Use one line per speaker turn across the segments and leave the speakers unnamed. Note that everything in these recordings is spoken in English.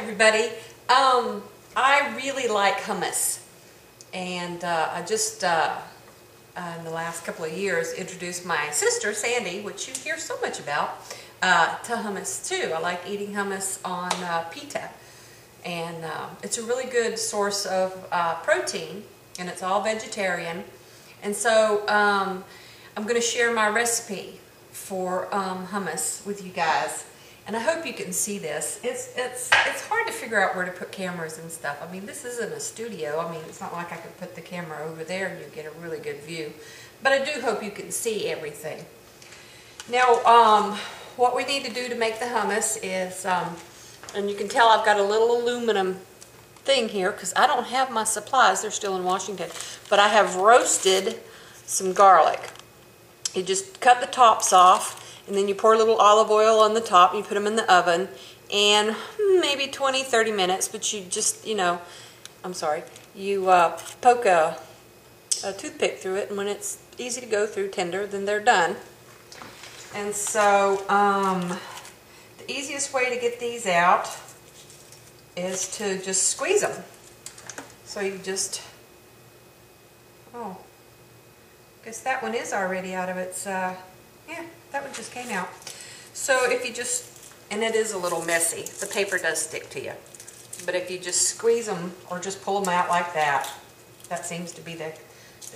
everybody. I really like hummus, and I just in the last couple of years introduced my sister Sandy, which you hear so much about, to hummus too. I like eating hummus on pita, and it's a really good source of protein, and it's all vegetarian. And so I'm going to share my recipe for hummus with you guys. And I hope you can see this. It's hard to figure out where to put cameras and stuff. I mean, this isn't a studio. I mean, it's not like I could put the camera over there and you get a really good view. But I do hope you can see everything. Now, what we need to do to make the hummus is, and you can tell I've got a little aluminum thing here because I don't have my supplies. They're still in Washington. But I have roasted some garlic. You just cut the tops off, and then you pour a little olive oil on the top, and you put them in the oven, and maybe 20-30 minutes, but you just, you know, you poke a toothpick through it, and when it's easy to go through, tender, then they're done. And so the easiest way to get these out is to just squeeze them. So you just, oh, I guess that one is already out of its, yeah, that one just came out. So if you just, and it is a little messy, the paper does stick to you, but if you just squeeze them or just pull them out like that, that seems to be the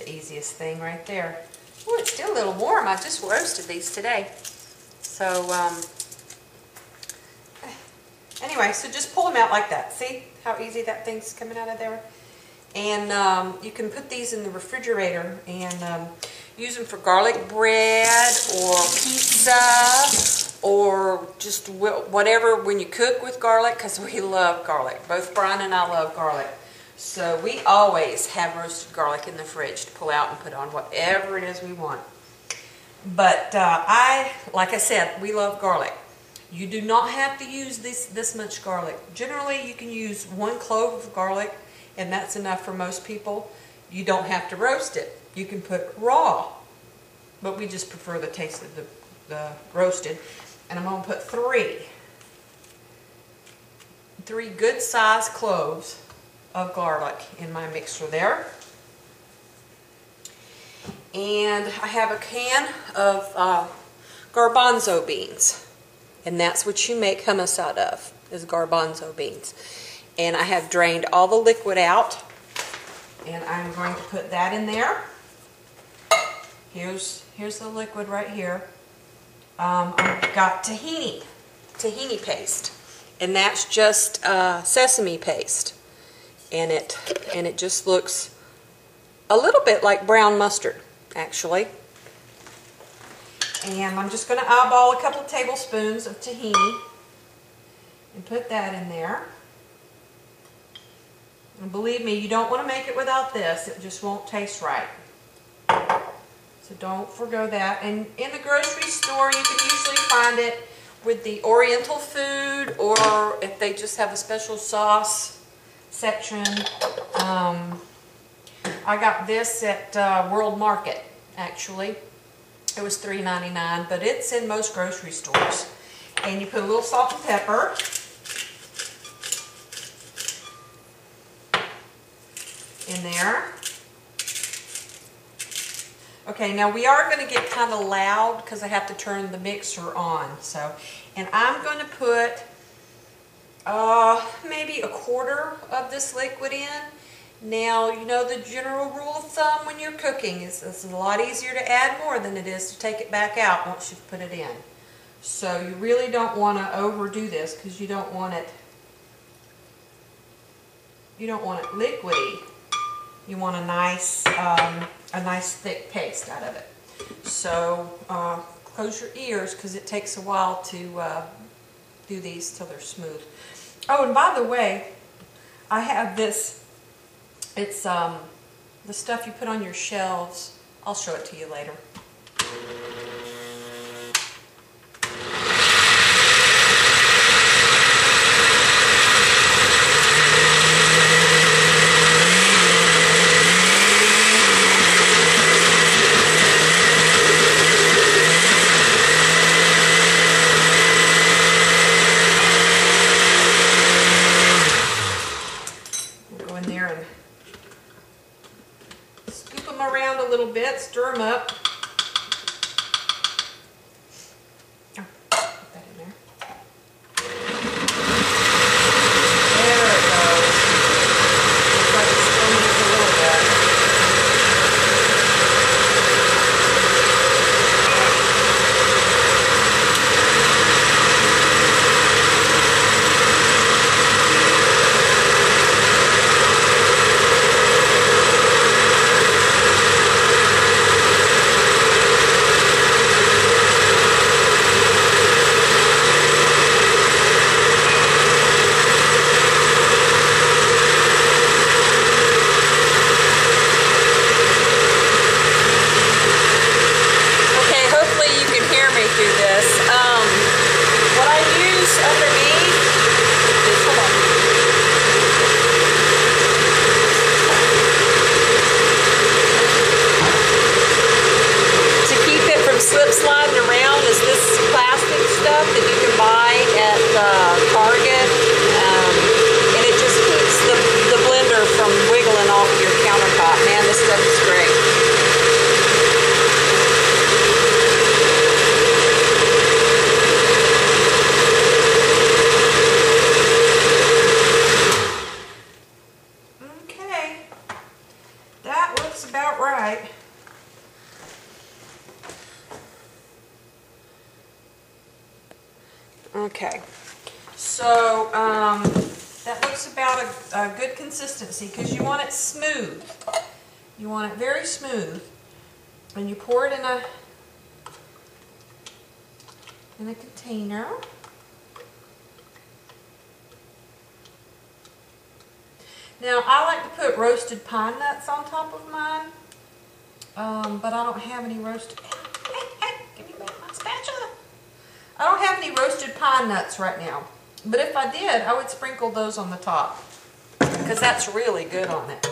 easiest thing right there. Oh, it's still a little warm. I just roasted these today. So anyway, so just pull them out like that. See how easy that thing's coming out of there? And you can put these in the refrigerator and use them for garlic bread or pizza or just whatever when you cook with garlic, because we love garlic. Both Brian and I love garlic. So we always have roasted garlic in the fridge to pull out and put on whatever it is we want. But like I said, we love garlic. You do not have to use this much garlic. Generally, you can use 1 clove of garlic, and that's enough for most people. You don't have to roast it. You can put raw, but we just prefer the taste of the roasted. And I'm going to put three good-sized cloves of garlic in my mixer there. And I have a can of garbanzo beans, and that's what you make hummus out of, is garbanzo beans. And I have drained all the liquid out, and I'm going to put that in there. Here's the liquid right here. I've got tahini paste, and that's just sesame paste, and it just looks a little bit like brown mustard, actually. And I'm just going to eyeball a couple tablespoons of tahini and put that in there. And believe me, you don't want to make it without this. It just won't taste right. So don't forgo that. And in the grocery store, you can usually find it with the Oriental food, or if they just have a special sauce section. I got this at World Market, actually. It was $3.99, but it's in most grocery stores. And you put a little salt and pepper. In there. Okay, now we are going to get kind of loud because I have to turn the mixer on. So, and I'm going to put maybe 1/4 of this liquid in. Now, you know the general rule of thumb when you're cooking is it's a lot easier to add more than it is to take it back out once you've put it in. So you really don't want to overdo this because you don't want it liquidy. You want a nice thick paste out of it. So close your ears because it takes a while to do these till they're smooth. Oh, and by the way, I have this. It's the stuff you put on your shelves. I'll show it to you later. little bit, stir them up. Oh, put that in there. There it goes. Looks like it's still needs a little bit. About right. Okay, so that looks about a good consistency because you want it smooth. You want it very smooth, and you pour it in a container. Now, I like to put roasted pine nuts on top of mine, but I don't have any roasted... Hey, give me back my spatula. I don't have any roasted pine nuts right now, but if I did, I would sprinkle those on the top, because that's really good on it.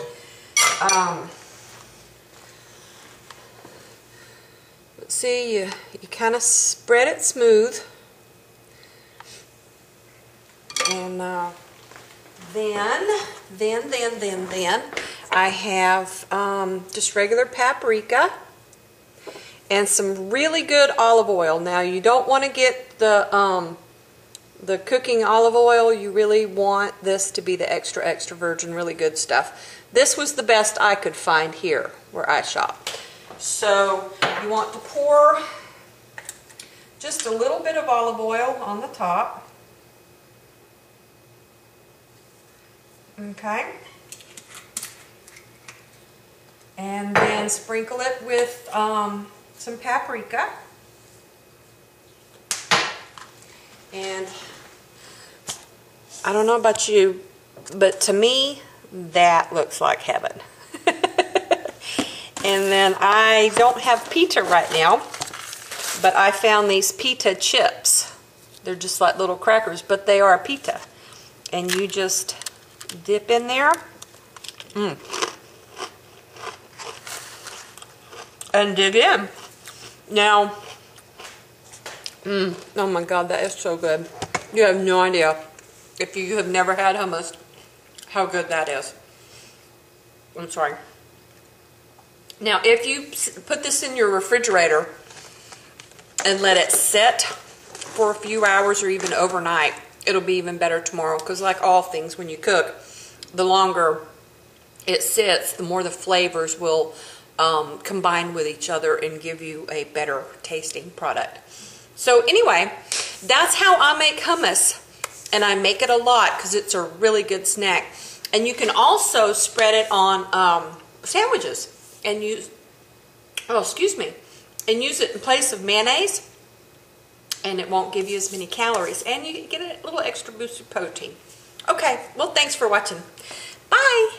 Let's see, you kind of spread it smooth, and then I have just regular paprika and some really good olive oil. Now, you don't want to get the cooking olive oil. You really want this to be the extra virgin, really good stuff. This was the best I could find here where I shop. So you want to pour just a little bit of olive oil on the top. Okay, and then sprinkle it with some paprika, and I don't know about you, but to me that looks like heaven. And then I don't have pita right now, but I found these pita chips. They're just like little crackers, but they are pita, and you just dip in there, and dig in. Now, oh my God, that is so good. You have no idea, if you have never had hummus, how good that is. I'm sorry. Now, if you put this in your refrigerator and let it set for a few hours or even overnight, it'll be even better tomorrow, because like all things, when you cook, the longer it sits, the more the flavors will combine with each other and give you a better tasting product. So anyway, that's how I make hummus, and I make it a lot because it's a really good snack. And you can also spread it on sandwiches and use, and use it in place of mayonnaise, and it won't give you as many calories, and you get a little extra boost of protein. Okay, well, thanks for watching. Bye!